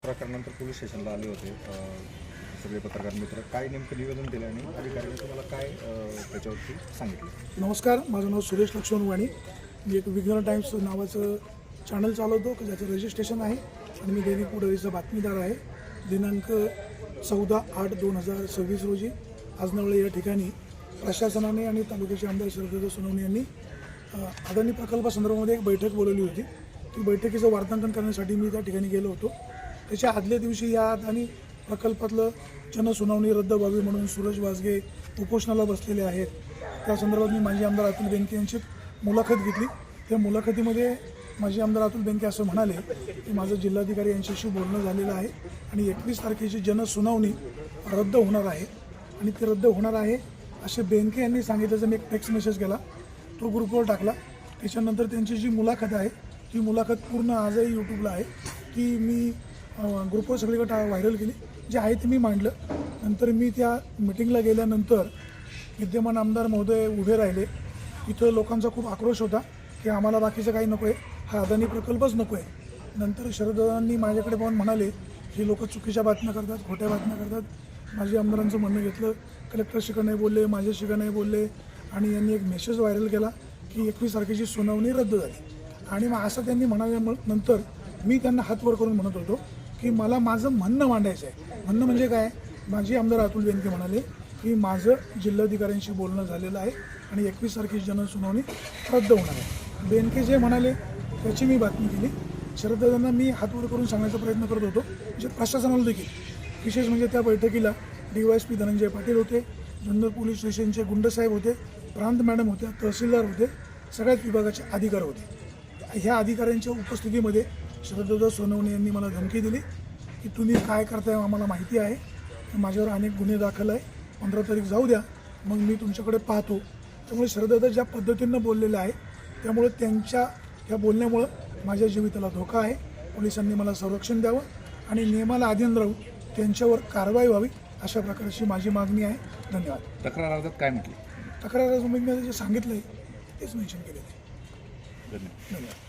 प्रकरणानंतर पोलीस स्टेशनला आले होते सगळे पत्रकार मित्र. काय नेमकं निवेदन दिलं आणि अधिकाऱ्यांनी तुम्हाला काय त्याच्यावरती सांगितलं? नमस्कार, माझं नाव सुरेश लक्ष्मण वाणी. मी एक विघ्नर टाइम्स नावाचं चॅनल चालवतो की ज्याचं रजिस्ट्रेशन आहे आणि मी दैनिक पुढारीचा बातमीदार आहे. दिनांक 14/8/2026 रोजी आजनवळे या ठिकाणी प्रशासनाने आणि तालुक्याचे आमदार शरद सोनवणे यांनी अदानी प्रकल्पासंदर्भामध्ये एक बैठक बोलवली होती. ती बैठकीचं वार्तांकन करण्यासाठी मी त्या ठिकाणी गेलो होतो. त्याच्या आदल्या दिवशी या अदानी प्रकल्पातलं जनसुनावणी रद्द व्हावी म्हणून सूरज वाजगे उपोषणाला बसलेले आहेत. त्या संदर्भात मी माजी आमदार अतुल बेनके यांची मुलाखत घेतली. त्या मुलाखतीमध्ये माजी आमदार अतुल बेनके असं म्हणाले की माझं जिल्हाधिकारी यांच्याशी बोलणं झालेलं आहे आणि 21 तारखेची जनसुनावणी रद्द होणार आहे आणि ती रद्द होणार आहे असे बेनके यांनी सांगितल्याचा मी एक टेक्स्ट मेसेज केला, तो ग्रुपवर टाकला. त्याच्यानंतर त्यांची जी मुलाखत आहे ती मुलाखत पूर्ण आजही यूट्यूबला आहे. ती मी ग्रुपवर सगळीकडे व्हायरल केली. जे आहे ते मी मांडलं. नंतर मी त्या मिटिंगला गेल्यानंतर विद्यमान आमदार महोदय उभे राहिले. इथं लोकांचा खूप आक्रोश होता की आम्हाला बाकीचं काही नको आहे, हा अदानी प्रकल्पच नको आहे. नंतर शरददादांनी माझ्याकडे पाहून म्हणाले ही लोक चुकीच्या बातम्या करतात, खोट्या बातम्या करतात. माझी आमदारांचं म्हणणं घेतलं, कलेक्टरशी का नाही बोलले, माझ्याशी का नाही बोलले आणि यांनी एक मेसेज व्हायरल केला की 21 तारखेची सुनावणी रद्द झाली. आणि मग असं त्यांनी म्हणाल्यानंतर मी त्यांना हात वर करून म्हणत होतो की मला माझं म्हणणं मांडायचं आहे. म्हणणं म्हणजे काय, माझी आमदार अतुल बेनके म्हणाले की माझं जिल्हाधिकाऱ्यांशी बोलणं झालेलं आहे आणि 21 तारखेची जनसुनावणी रद्द होणार आहे. बेनके जे म्हणाले त्याची मी बातमी केली. शरददादांना मी हात वर करून सांगण्याचा प्रयत्न करत होतो, म्हणजे प्रशासनाला देखील. विशेष म्हणजे त्या बैठकीला DYSP धनंजय पाटील होते, जुन्नर पोलीस स्टेशनचे गुंडसाहेब होते, प्रांत मॅडम होत्या, तहसीलदार होते, सगळ्याच विभागाचे अधिकारी होते. ह्या अधिकाऱ्यांच्या उपस्थितीमध्ये शरददादा सोनवणे यांनी मला धमकी दिली की तुम्ही काय करताय आम्हाला माहिती आहे, माझ्यावर अनेक गुन्हे दाखल आहे, 15 तारीख जाऊ द्या, मग मी तुमच्याकडे पाहतो. त्यामुळे शरददादा ज्या पद्धतीनं बोललेलं आहे त्यामुळे त्यांच्या ह्या बोलण्यामुळं माझ्या जीविताला धोका आहे. पोलिसांनी मला संरक्षण द्यावं आणि नियमाला अधीन राहून त्यांच्यावर कारवाई व्हावी अशा प्रकारची माझी मागणी आहे. धन्यवाद. तक्रार अर्जात काय म्हटली? तक्रार अर्जामध्ये जे सांगितलं आहे तेच मेन्शन केलेलं आहे. धन्यवाद.